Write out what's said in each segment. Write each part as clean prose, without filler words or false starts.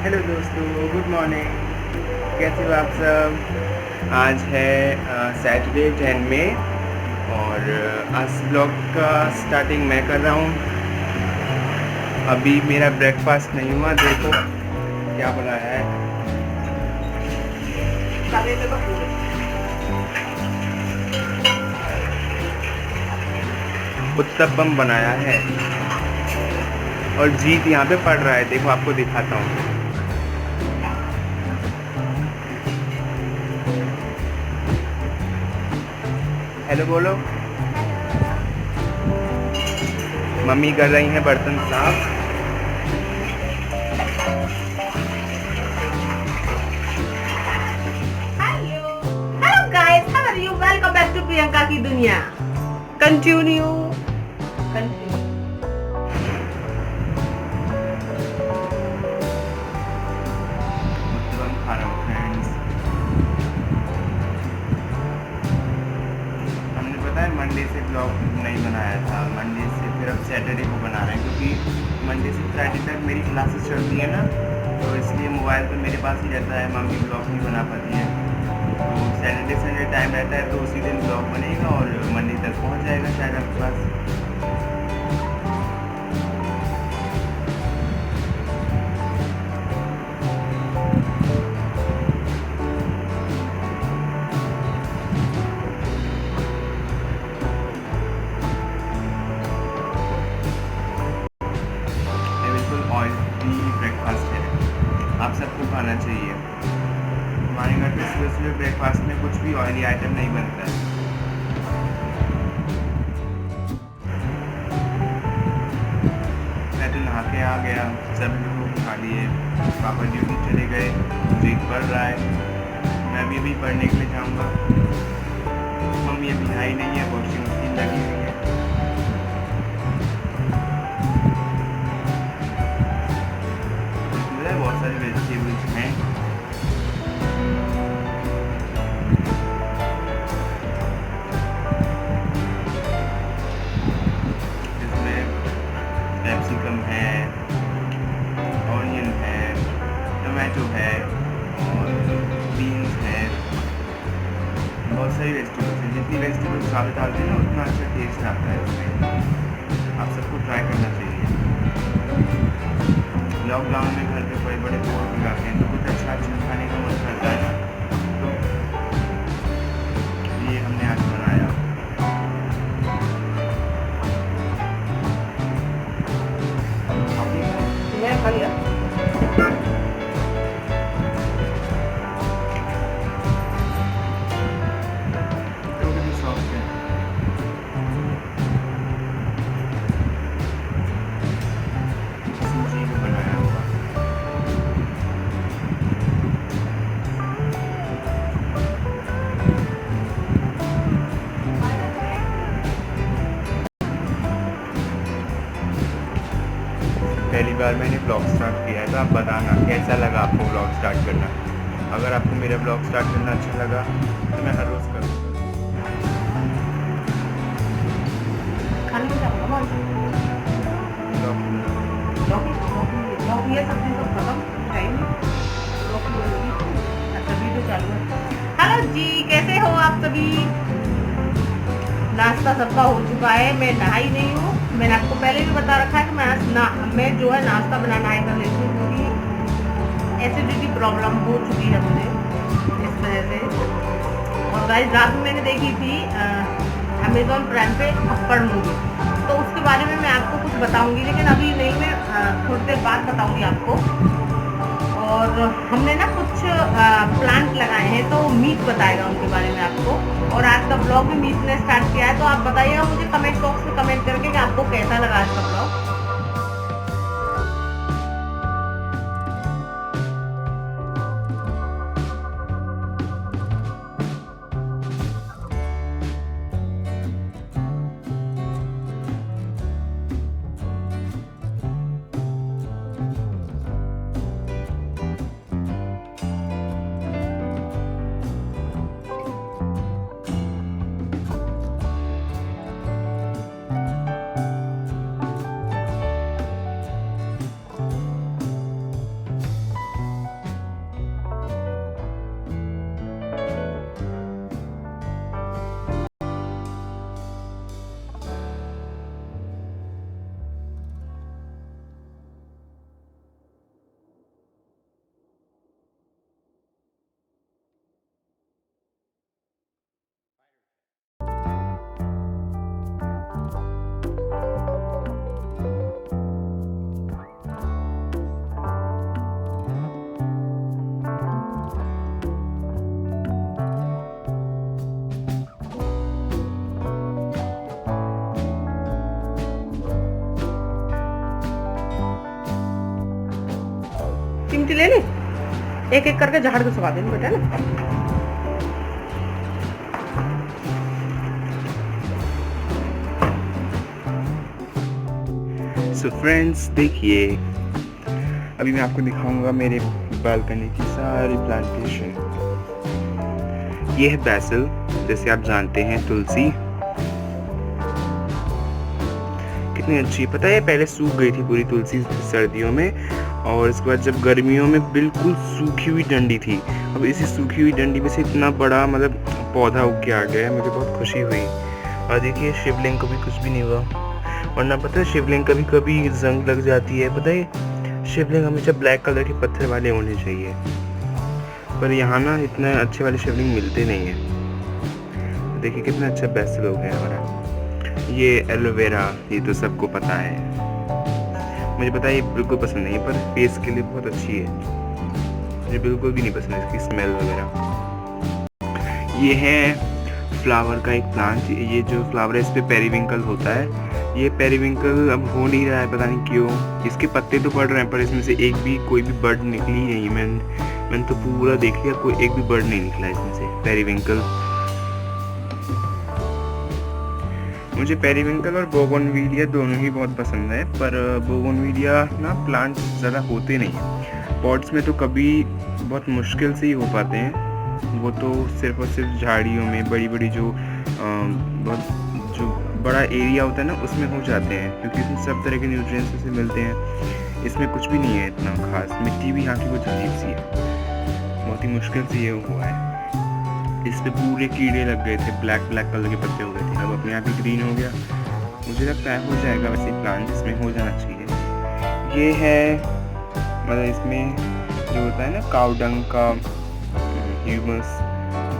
Hello दोस्तों, good morning. कैसे हो आप सब? आज है सैटरडे 10 मई और आज ब्लॉग का स्टार्टिंग मैं कर रहा हूँ। अभी मेरा ब्रेकफास्ट नहीं हुआ। देखो क्या बनाया है। उत्तपम बनाया है और जीत यहाँ पे पड़ रहा है। देखो आपको दिखाता हूँ। हेलो बोलो। मम्मी कर रही हैं बर्तन साफ। Hello guys, how are you? Welcome back to Priyanka की दुनिया। कंटिन्यू उत्तपम खा रहा हूँ फ्रेंड्स। हमने पता है मंडे से ब्लॉग नहीं बनाया था। मंडे से फिर अब सैटरडे को बना रहे हैं क्योंकि मंडे से फ्राइडे तक मेरी क्लासेस चलती है ना, तो इसलिए मोबाइल तो मेरे पास ही रहता है। मम्मी ब्लॉग नहीं बना पाती है, तो सैटरडे संडे टाइम रहता है तो उसी दिन ब्लॉग बनेगा और मंडे तक पहुंच जाएगा शायद आपके पास। बिल्कुल ऑयली ब्रेकफास्ट है, आप सबको खाना चाहिए। हमारे घर पे सुबह सुबह ब्रेकफास्ट में कुछ भी ऑयली आइटम नहीं बनता है। मैं तो नहा के आ गया, सभी लोग खा लिए, पापा ड्यूटी चले गए, जीत पढ़ रहा है, मैं भी अभी पढ़ने के लिए जाऊँगा। मम्मी अभी आई नहीं है, वॉशिंग मशीन लगी हुई है। बहुत सारे वेजिटेबल्स हैं। इसमें कैप्सिकम है, ऑनियन है, टमाटो है और बीन्स है। बहुत सारी वेजिटेबल्स हैं। जितनी वेजिटेबल्स ज़्यादा डालते हैं ना उतना अच्छा टेस्ट आता है उसमें। आप सबको ट्राई करना चाहिए। लॉकडाउन में घर पे बड़े बड़े बोर भी आते हैं तो कुछ अच्छा अच्छा खाने का मन करता है ना, तो ये हमने आज बनाया। मैं खा लिया। तो कितनी सॉफ्ट है। सूजी का बनाया हुआ। पहली बार मैंने ब्लॉग स्टार्ट किया है, तो आप बताना कैसा लगा आपको ब्लॉग स्टार्ट करना। अगर आपको मेरा ब्लॉग स्टार्ट करना अच्छा लगा तो मैं हर रोज़ करूँगा। खाने में क्या होगा? लौकी ये सब्जी तो खत्म टाइम। लौकी बनेगी। अच्छा वीडियो चालू है। हेलो जी, कैसे हो आप सभी? नाश्ता सबका हो चुका है। मैं नहाई नहीं हूँ। मैंने आपको पहले भी बता रखा है कि मैं जो है नाश्ता बना नहाई कर लेती हूँ क्योंकि एसिडिटी प्रॉब्लम हो चुकी है मुझे इस वजह से। और गाइस रात में मैंने देखी थी अमेजॉन प्राइम पे थप्पड़ मूवी, तो उसके बारे में मैं आपको कुछ बताऊंगी, लेकिन अभी नहीं, मैं थोड़ी देर बाद बताऊंगी आपको। और हमने ना कुछ प्लांट लगाए हैं तो मीत बताएगा उनके बारे में आपको। और आज का ब्लॉग भी मीत ने स्टार्ट किया है, तो आप बताइएगा मुझे कमेंट बॉक्स में कमेंट करके कि आपको कैसा लगा आज का ब्लॉग। चिमटी ले ली, एक एक करके झाड़ के सुखा देनी बेटा ना। सो फ्रेंड्स देखिए, अभी मैं आपको दिखाऊंगा मेरे बालकनी की सारी प्लांटेशन। ये है बैसिल, जैसे आप जानते हैं तुलसी, कितनी अच्छी। पता है पहले सूख गई थी पूरी तुलसी सर्दियों में, और इसके बाद जब गर्मियों में बिल्कुल सूखी हुई डंडी थी। अब इसी सूखी हुई डंडी में से इतना बड़ा मतलब पौधा उग के आ गया है, मुझे बहुत खुशी हुई। और देखिए शिवलिंग को भी कुछ भी नहीं हुआ, वरना पता है शिवलिंग कभी कभी जंग लग जाती है। पता है शिवलिंग हमेशा ब्लैक कलर के पत्थर वाले होने चाहिए, पर यहाँ ना इतने अच्छे वाले शिवलिंग मिलते नहीं है। देखिए कितना अच्छा बैसिल हो गया हमारा। ये एलोवेरा, ये तो सबको पता है, मुझे पता है ये बिल्कुल पसंद नहीं है, पर फेस के लिए बहुत अच्छी है। मुझे बिल्कुल भी नहीं पसंद इसकी स्मेल वगैरह। ये है फ्लावर का एक प्लांट, ये जो फ्लावर है इस पे पेरीविंकल होता है। ये पेरीविंकल अब हो नहीं रहा है, पता नहीं क्यों। इसके पत्ते तो पड़ रहे हैं, पर इसमें से एक भी कोई भी बर्ड निकली नहीं। मैंने तो पूरा देख लिया, कोई एक भी बर्ड नहीं निकला इसमें से पेरीविंकल। मुझे पेरीविंकल और बोगनविलिया दोनों ही बहुत पसंद है, पर बोगनविलिया ना प्लांट ज़्यादा होते नहीं हैं पॉट्स में, तो कभी बहुत मुश्किल से ही हो पाते हैं। वो तो सिर्फ और सिर्फ झाड़ियों में, बड़ी बड़ी जो बड़ा एरिया होता है ना उसमें हो जाते हैं, क्योंकि इसमें सब तरह के न्यूट्रिएंट्स उसे मिलते हैं। इसमें कुछ भी नहीं है इतना खास, मिट्टी भी यहाँ की कुछ अजीब सी है, बहुत ही मुश्किल से ये हुआ है। इस पे पूरे कीड़े लग गए थे, ब्लैक कलर के पत्ते हो गए थे, अब अपने आप ही ग्रीन हो गया। मुझे लगता है हो जाएगा वैसे प्लांट, इसमें हो जाना चाहिए। ये है मतलब इसमें जो होता है ना काउडंग का ह्यूमस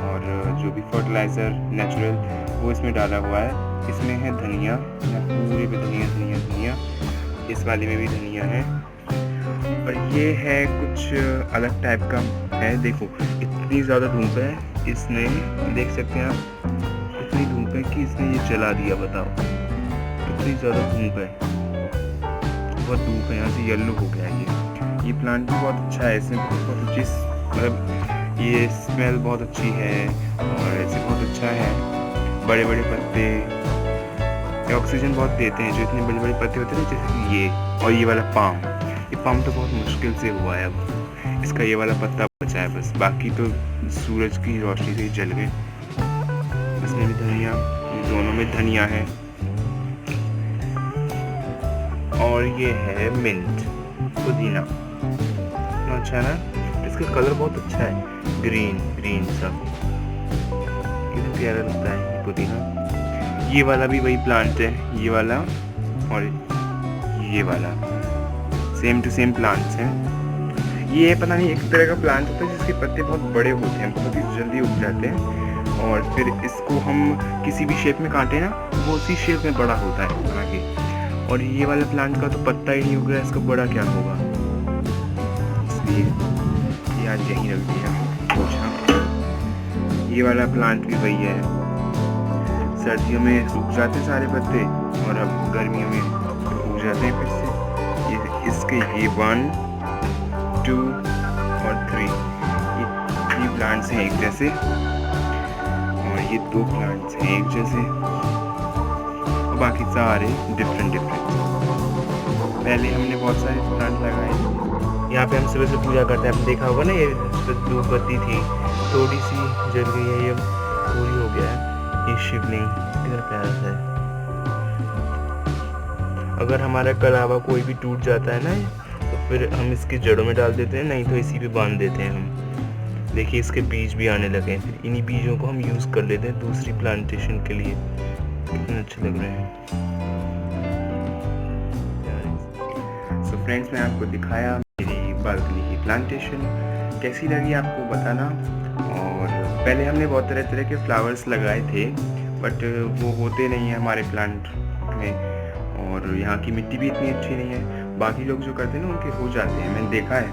और जो भी फर्टिलाइज़र नेचुरल, वो इसमें डाला हुआ है। इसमें है धनिया, पूरे पे धनिया, इस वाले में भी धनिया है। और ये है कुछ अलग टाइप का है। देखो इतनी ज़्यादा धूप है, इसने देख सकते हैं आप, इतनी धूप है कि इसने ये जला दिया। बताओ कितनी ज़्यादा धूप है, बहुत धूप है, यहाँ से येलो हो गया ये प्लांट भी बहुत अच्छा है। इसमें बहुत अच्छी मतलब ये स्मेल बहुत अच्छी है, और ऐसे बहुत अच्छा है। बड़े बड़े पत्ते ऑक्सीजन बहुत देते हैं, जो इतने बड़े बड़े पत्ते होते हैं जैसे कि ये, और ये वाला पाम तो बहुत मुश्किल से हुआ है। अब इसका ये वाला पत्ता बचा है बस, बाकी तो सूरज की रोशनी से ही जल गए। इसमें भी धनिया, दोनों में धनिया है। और ये है मिंट, पुदीना, अच्छा है ना। इसका कलर बहुत अच्छा है, ग्रीन सा, कितना प्यारा लगता है ये पुदीना। ये वाला भी वही प्लांट है, ये वाला और ये वाला सेम टू सेम प्लांट्स हैं। ये पता नहीं एक तरह का प्लांट होता है जिसके पत्ते बहुत बड़े होते हैं, बहुत ही जल्दी उग जाते हैं, और फिर इसको हम किसी भी शेप में काटें ना, वो उसी शेप में बड़ा होता है आगे। और ये वाला प्लांट का तो पत्ता ही नहीं उग रहा है, इसका बड़ा क्या होगा, इसलिए ये आज यहीं रख दिया। अच्छा ये वाला प्लांट भी वही है, सर्दियों में सूख जाते हैं सारे पत्ते, और अब गर्मियों में उग जाते हैं फिर से। इसके ये 1, 2 और 3 ये प्लांट्स हैं एक जैसे, और ये 2 प्लांट्स हैं एक जैसे, और बाकी सारे डिफरेंट। पहले हमने बहुत सारे प्लांट लगाए। यहाँ पे हम सुबह से पूजा करते हैं, आपने देखा होगा ना, ये धूप बत्ती थी, थोड़ी सी जल गई है, ये पूरी हो गया है। ये शिवलिंग कितना प्यारा सा है। अगर हमारा कलावा कोई भी टूट जाता है ना, तो फिर हम इसकी जड़ों में डाल देते हैं, नहीं तो इसी पे बांध देते हैं हम। देखिए इसके बीज भी आने लगे हैं, फिर इन्हीं बीजों को हम यूज़ कर लेते हैं दूसरी प्लांटेशन के लिए। कितने अच्छे लग रहे हैं। सो फ्रेंड्स, मैं आपको दिखाया मेरी बालकनी की प्लांटेशन, कैसी लगी आपको बताना। और पहले हमने बहुत तरह तरह के फ्लावर्स लगाए थे, बट वो होते नहीं हैं हमारे प्लांट में, और यहाँ की मिट्टी भी इतनी अच्छी नहीं है। बाकी लोग जो करते हैं ना उनके हो जाते हैं, मैंने देखा है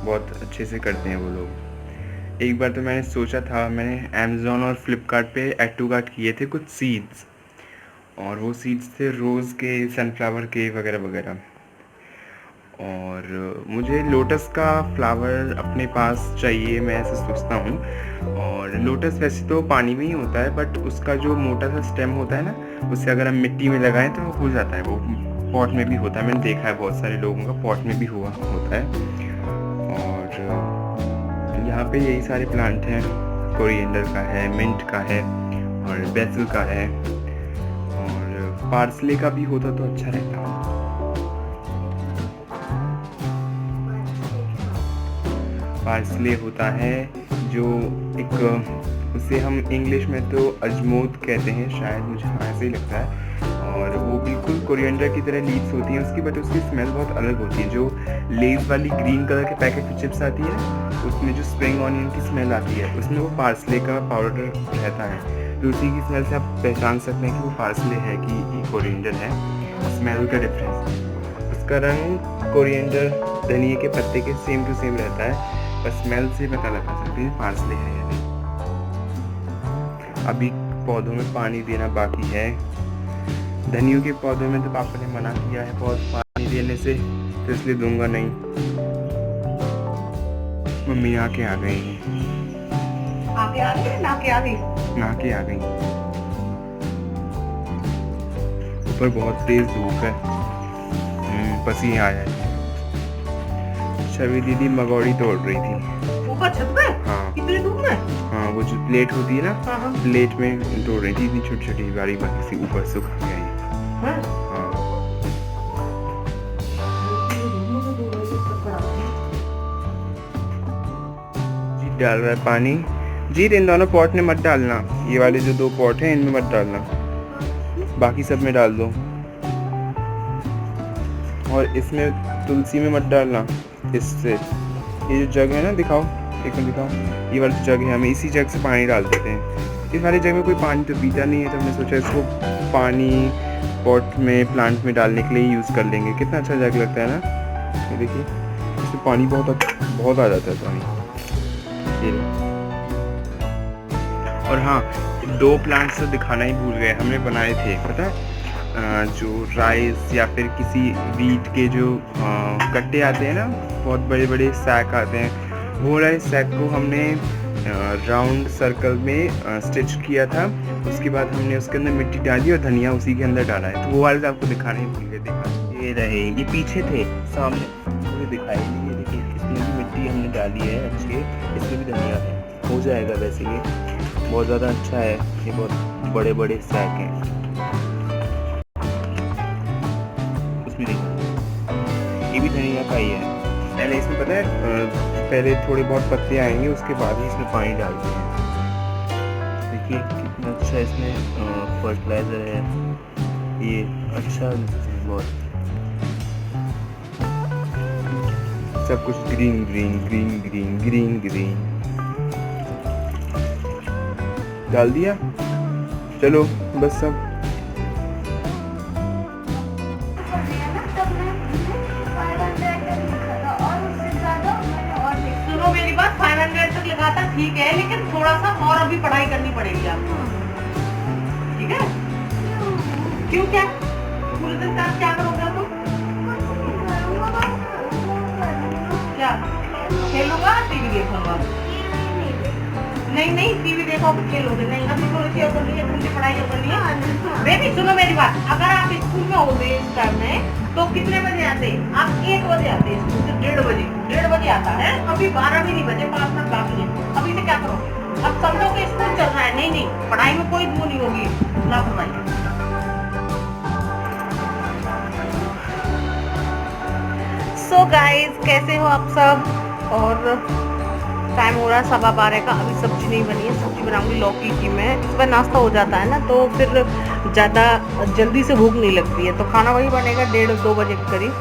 बहुत अच्छे से करते हैं वो लोग। एक बार तो मैंने सोचा था, मैंने अमेज़ॉन और फ्लिपकार्ट पे ऐड टू कार्ट किए थे कुछ सीड्स, और वो सीड्स थे रोज़ के, सनफ्लावर के वगैरह वगैरह, और मुझे लोटस का फ्लावर अपने पास चाहिए, मैं ऐसा सोचता हूँ। और लोटस वैसे तो पानी में ही होता है, बट उसका जो मोटा सा स्टेम होता है ना, उससे अगर हम मिट्टी में लगाएं तो वो हो जाता है। वो पॉट में भी होता है, मैंने देखा है बहुत सारे लोगों का पॉट में भी हुआ होता है। और यहाँ पे यही सारे प्लांट हैं, कोरिएंडर का है, मिंट का है और बेसिल का है, और पार्सले का भी होता तो अच्छा रहता। पार्सले होता है जो एक, उसे हम इंग्लिश में तो अजमोद कहते हैं शायद, मुझे ऐसे ही लगता है। और वो बिल्कुल कोरिएंडर की तरह लीव्स होती हैं उसकी, बट उसकी स्मेल बहुत अलग होती है। जो लेज वाली ग्रीन कलर के पैकेट की चिप्स आती है, उसमें जो स्प्रिंग ऑनियन की स्मेल आती है, उसमें वो पार्सले का पाउडर रहता है। तो उसी की स्मेल से आप पहचान सकते हैं कि वो पार्सले है कि ये कोरिएंडर है। स्मेल का डिफरेंस, उसका रंग कोरिएंडर धनिए के पत्ते के सेम टू सेम रहता है, बस स्मेल से पता लगा सकते हैं पार्सले है या नहीं। अभी पौधों में पानी देना बाकी है। धनियों के पौधों में तो पापा ने मना किया है बहुत पानी देने से, तो इसलिए दूंगा नहीं। मम्मी आके आ गई, आके आ गई, नाके आ गई, नाके आ गई। ऊपर बहुत तेज धूप है, पसीना आया है। छवि दीदी मगौड़ी तोड़ रही थी ऊपर छत पे। हाँ कितनी धूप में? हाँ, वो जो प्लेट होती है ना, हाँ। प्लेट में तोड़ रही थी, इतनी छोटी छोटी बारी बारी सी ऊपर सूख गई। हाँ? हाँ जीत डाल रहा है पानी। जीत इन दोनों पॉट में मत डालना, ये वाले जो 2 पॉट हैं इनमें मत डालना, बाकी सब में डाल दो। और इसमें तुलसी में मत डालना। इससे ये जो जग है ना, दिखाओ एक मिनट दिखाओ, ये वाली जग है, हमें इसी जग से पानी डाल देते हैं। इस वाली जग में कोई पानी तो पीता नहीं है, तो हमने सोचा इसको पानी पॉट में प्लांट में डालने के लिए यूज़ कर लेंगे। कितना अच्छा जग लगता है ना, ये देखिए, इसमें पानी बहुत आ जाता है पानी। ये और हाँ, 2 प्लांट्स तो दिखाना ही भूल गए, हमने बनाए थे पता है, जो राइस या फिर किसी वीट के जो कट्टे आते हैं ना, बहुत बड़े बड़े सैक आते हैं, वो वाले सैक को हमने राउंड सर्कल में स्टिच किया था। उसके बाद हमने उसके अंदर मिट्टी डाली और धनिया उसी के अंदर डाला है। तो वो वाले आपको दिखाने ही भूल गए, दिखा ये रहे, ये पीछे थे, सामने मुझे दिखाई नहीं। ये देखिए कितनी भी मिट्टी हमने डाली है अच्छी, इसमें भी धनिया है, हो जाएगा। वैसे ये बहुत ज़्यादा अच्छा है, ये बहुत बड़े बड़े सैक हैं। ये भी धनिया का ही है। पहले इसमें पता है, पहले थोड़े बहुत पत्ते आएंगे, उसके बाद ही इसमें पानी डालते हैं। देखिए कितना अच्छा इसमें फर्टिलाइजर है, ये अच्छा बहुत, सब कुछ green green green green green green डाल दिया। चलो बस सब मेरी बात 500 तक लगा था, ठीक है, लेकिन थोड़ा सा और अभी पढ़ाई करनी पड़ेगी आपको, ठीक है? क्यों, क्या पूरे दिन आप क्या करोगे? तो क्या खेलूंगा, टीवी देखूंगा? नहीं टीवी देखो, खेलोगे नहीं। अभी थोड़ी सी और करनी है, तुमसे पढ़ाई और करनी है। बेबी सुनो मेरी बात, अगर आप स्कूल में होते इस टाइम में तो कितने बजे आते? आप 1 बजे आते स्कूल से, 1:30 बजे आता है। अभी 12 भी नहीं बजे, 5 मिनट बाकी है। अभी से क्या करोगे? अब समझो कि स्कूल चल रहा है। नहीं, पढ़ाई में कोई वो नहीं होगी लापरवाही। सो गाइज, कैसे हो आप सब? और टाइम हो रहा है 12:15 का, अभी सब्जी नहीं बनी है, सब्जी बनाऊंगी लौकी की मैं। इस बार नाश्ता हो जाता है ना, तो फिर ज़्यादा जल्दी से भूख नहीं लगती है, तो खाना वही बनेगा 1:30-2 बजे के करीब,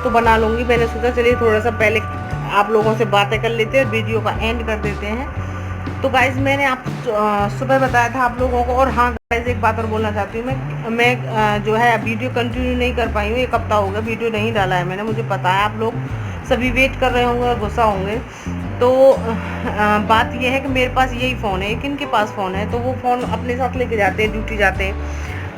तो बना लूँगी। मैंने सोचा चलिए थोड़ा सा पहले आप लोगों से बातें कर लेते हैं, वीडियो का एंड कर देते हैं। तो गाइज मैंने आप सुबह बताया था आप लोगों को। और हाँ गाइज, एक बात और बोलना चाहती हूँ, मैं जो है वीडियो कंटिन्यू नहीं कर पाई हूँ, 1 हफ्ता हो गया वीडियो नहीं डाला है मैंने। मुझे पता है आप लोग सभी वेट कर रहे होंगे और गुस्सा होंगे। तो बात यह है कि मेरे पास यही फ़ोन है, किन के पास फ़ोन है, तो वो फ़ोन अपने साथ लेके जाते हैं, ड्यूटी जाते हैं।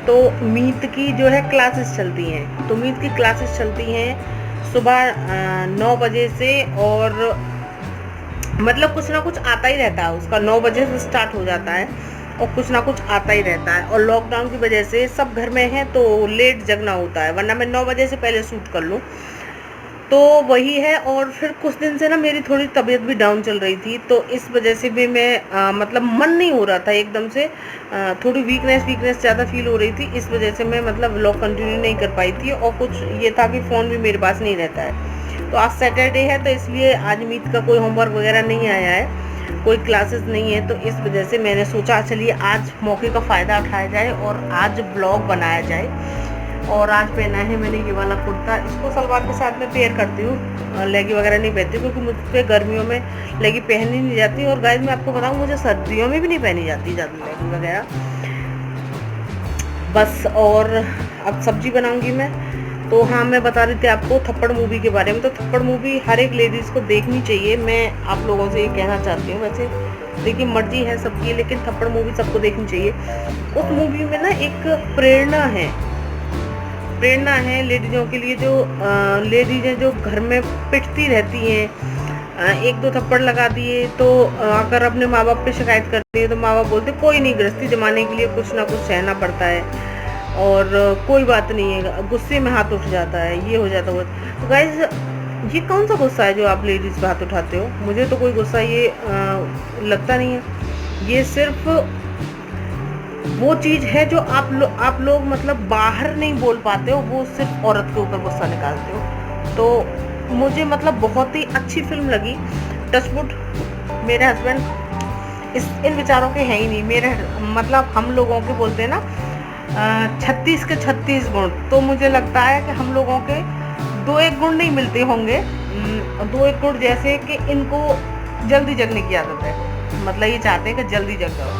तो मीत की जो है क्लासेस चलती हैं, तो मीत की क्लासेस चलती हैं सुबह 9 बजे से, और मतलब कुछ ना कुछ आता ही रहता है उसका। 9 बजे से स्टार्ट हो जाता है और कुछ ना कुछ आता ही रहता है। और लॉकडाउन की वजह से सब घर में हैं तो लेट जगना होता है, वरना मैं 9 बजे से पहले शूट कर लूँ, तो वही है। और फिर कुछ दिन से ना मेरी थोड़ी तबीयत भी डाउन चल रही थी, तो इस वजह से भी मैं मतलब मन नहीं हो रहा था एकदम से, थोड़ी वीकनेस ज़्यादा फील हो रही थी। इस वजह से मैं मतलब व्लॉग कंटिन्यू नहीं कर पाई थी। और कुछ ये था कि फ़ोन भी मेरे पास नहीं रहता है। तो आज सैटरडे है, तो इसलिए आज मीत का कोई होमवर्क वगैरह नहीं आया है, कोई क्लासेस नहीं है, तो इस वजह से मैंने सोचा चलिए आज मौके का फ़ायदा उठाया जाए और आज ब्लॉग बनाया जाए। और आज पहना है मैंने ये वाला कुर्ता, इसको सलवार के साथ में पेयर करती हूँ, लेगी वगैरह नहीं पहनती क्योंकि मुझ पे गर्मियों में लेगी पहनी नहीं जाती। और गाइस मैं आपको बताऊँ, मुझे सर्दियों में भी नहीं पहनी जाती ज़्यादा लेगी वगैरह बस। और अब सब्जी बनाऊंगी मैं। तो हाँ, मैं बता रही थी आपको थप्पड़ मूवी के बारे में। तो थप्पड़ मूवी हर एक लेडीज़ को देखनी चाहिए, मैं आप लोगों से ये कहना चाहती हूँ। वैसे देखिए मर्जी है सबकी, लेकिन थप्पड़ मूवी सबको देखनी चाहिए। उस मूवी में ना एक प्रेरणा है लेडीज़ों के लिए, जो लेडीज़ें जो घर में पिटती रहती हैं, एक दो थप्पड़ लगा दिए तो अगर अपने माँ बाप पे शिकायत करती है तो माँ बाप बोलते कोई नहीं, गृहस्थी जमाने के लिए कुछ ना कुछ सहना पड़ता है और कोई बात नहीं है, गुस्से में हाथ उठ जाता है, ये हो जाता है। तो गाइज ये कौन सा गुस्सा है जो आप लेडीज़ पे हाथ उठाते हो? मुझे तो कोई गुस्सा ये लगता नहीं है। ये सिर्फ वो चीज़ है जो आप लोग मतलब बाहर नहीं बोल पाते हो, वो सिर्फ औरत के ऊपर गुस्सा निकालते हो। तो मुझे मतलब बहुत ही अच्छी फिल्म लगी। टचवुड मेरे हस्बैंड इन विचारों के हैं ही नहीं। मेरे मतलब हम लोगों के बोलते हैं ना 36 के 36 गुण, तो मुझे लगता है कि हम लोगों के 2-1 गुण नहीं मिलते होंगे। 2-1 गुण जैसे कि इनको जल्दी जगने की आदत है, मतलब ये चाहते हैं कि जल्दी जग जाओ।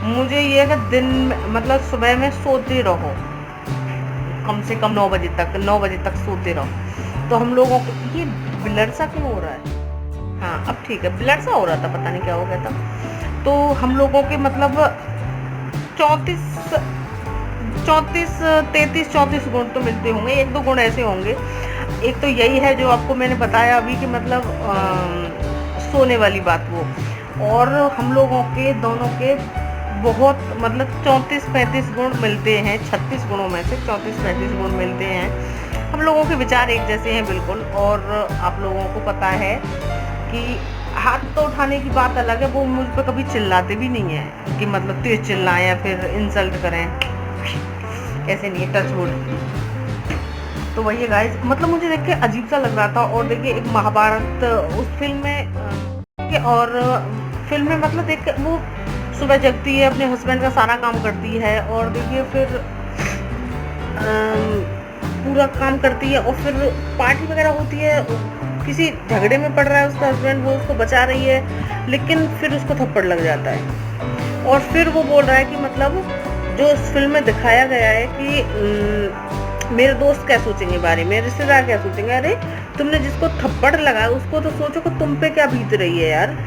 मुझे ये है कि दिन मतलब सुबह में सोते रहो, कम से कम 9 बजे तक सोते रहो। तो हम लोगों को ये ब्लड सा क्यों हो रहा है? हाँ अब ठीक है, ब्लड सा हो रहा था, पता नहीं क्या हो गया था। तो हम लोगों के मतलब 33-34 गुण तो मिलते होंगे, 1-2 गुण ऐसे होंगे। एक तो यही है जो आपको मैंने बताया अभी कि मतलब सोने वाली बात वो, और हम लोगों के दोनों के बहुत मतलब 34-35 गुण मिलते हैं। 36 गुणों में से 34-35 गुण मिलते हैं। हम लोगों के विचार एक जैसे हैं बिल्कुल। और आप लोगों को पता है कि हाथ तो उठाने की बात अलग है, वो मुझ पर कभी चिल्लाते भी नहीं है कि मतलब तेज चिल्लाएं या फिर इंसल्ट करें, ऐसे नहीं है, टच वुड। तो वही है गाइस, मतलब मुझे देख के अजीब सा लग रहा था। और देखिए एक महाभारत उस फिल्म में, और फिल्म में मतलब देख के वो सुबह जगती है, अपने हस्बैंड का सारा काम करती है, और देखिए फिर पूरा काम करती है, और फिर पार्टी वगैरह होती है, किसी झगड़े में पड़ रहा है उसका हस्बैंड, वो उसको बचा रही है, लेकिन फिर उसको थप्पड़ लग जाता है। और फिर वो बोल रहा है कि मतलब जो इस फिल्म में दिखाया गया है कि मेरे दोस्त क्या सोचेंगे बारे में, रिश्तेदार क्या सोचेंगे। अरे तुमने जिसको थप्पड़ लगाया उसको तो सोचो कि तुम पे क्या बीत रही है यार।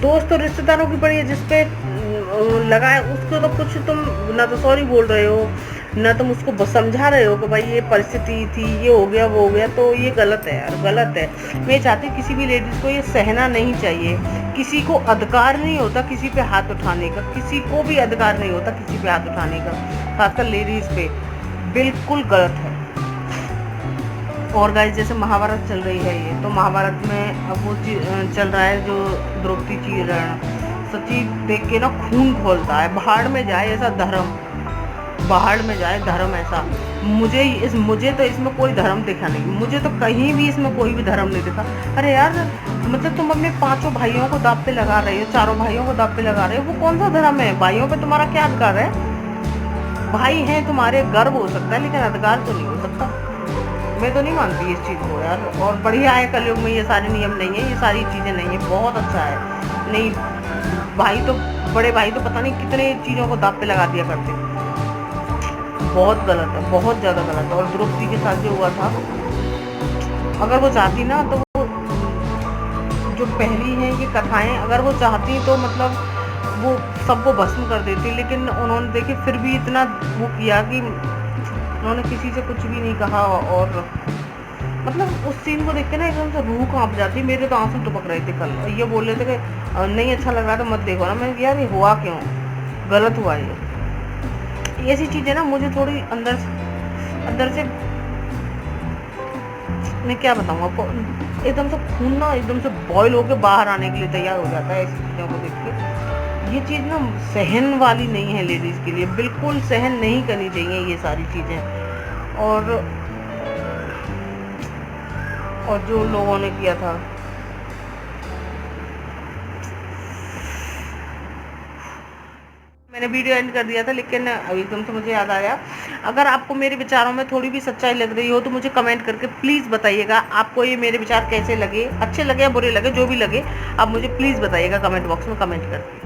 दोस्त और रिश्तेदारों की पड़ी है, जिसपे लगाए उसको तो कुछ तुम ना तो सॉरी बोल रहे हो, ना तुम उसको समझा रहे हो कि भाई ये परिस्थिति थी, ये हो गया वो हो गया। तो ये गलत है यार, गलत है। मैं चाहती हूँ किसी भी लेडीज़ को ये सहना नहीं चाहिए। किसी को अधिकार नहीं होता किसी पे हाथ उठाने का, किसी को भी अधिकार नहीं होता किसी पे हाथ उठाने का, खासकर लेडीज़ पे, बिल्कुल गलत है। और गाइस जैसे महाभारत चल रही है ये, तो महाभारत में अब वो चल रहा है जो द्रौपदी चीरण, सच्ची देख के ना खून खोलता है। बाहर में जाए ऐसा धर्म, बाहर में जाए धर्म ऐसा। मुझे तो इसमें कोई धर्म दिखा नहीं, मुझे तो कहीं भी इसमें कोई भी धर्म नहीं दिखा। अरे यार मतलब तुम अपने 5 भाइयों को दाव पे लगा रही हो, 4 भाइयों को दाव पे लगा रहे हो, वो कौन सा धर्म है? भाइयों पे तुम्हारा क्या अधिकार है? भाई हैं तुम्हारे, गर्व हो सकता है लेकिन अधिकार तो नहीं हो सकता। मैं तो नहीं मानती इस चीज़ को यार। और बढ़िया है कलयुग में ये सारे नियम नहीं है, ये सारी चीज़ें नहीं है, बहुत अच्छा है। नहीं भाई तो बड़े भाई तो पता नहीं कितने चीज़ों को दाव पे लगा दिया करते, बहुत गलत है, बहुत ज़्यादा गलत है। और द्रौपदी के साथ जो हुआ था, अगर वो चाहती ना तो वो जो पहली है ये कथाएं, अगर वो चाहती तो मतलब वो सबको भस्म कर देती, लेकिन उन्होंने देखिए फिर भी इतना वो किया कि उन्होंने किसी से कुछ भी नहीं कहा। और मतलब उस सीन को देख के ना एकदम से रूह कांप जाती। मेरे तो आंसू टपक रहे थे कल। ये बोल रहे थे कि नहीं अच्छा लग रहा तो मत देखो ना। मैं यार ये हुआ क्यों, गलत हुआ ये। ऐसी चीज़ें ना मुझे थोड़ी अंदर से मैं क्या बताऊँ आपको, एकदम से खून ना एकदम से बॉयल होके बाहर आने के लिए तैयार हो जाता है ऐसी चीज़ों को देख के। ये चीज़ ना सहन वाली नहीं है लेडीज़ के लिए, बिल्कुल सहन नहीं करनी चाहिए ये सारी चीज़ें। और जो लोगों ने किया था, मैंने वीडियो एंड कर दिया था लेकिन अभी एकदम से मुझे याद आया। अगर आपको मेरे विचारों में थोड़ी भी सच्चाई लग रही हो तो मुझे कमेंट करके प्लीज़ बताइएगा। आपको ये मेरे विचार कैसे लगे, अच्छे लगे या बुरे लगे, जो भी लगे आप मुझे प्लीज़ बताइएगा कमेंट बॉक्स में कमेंट करके।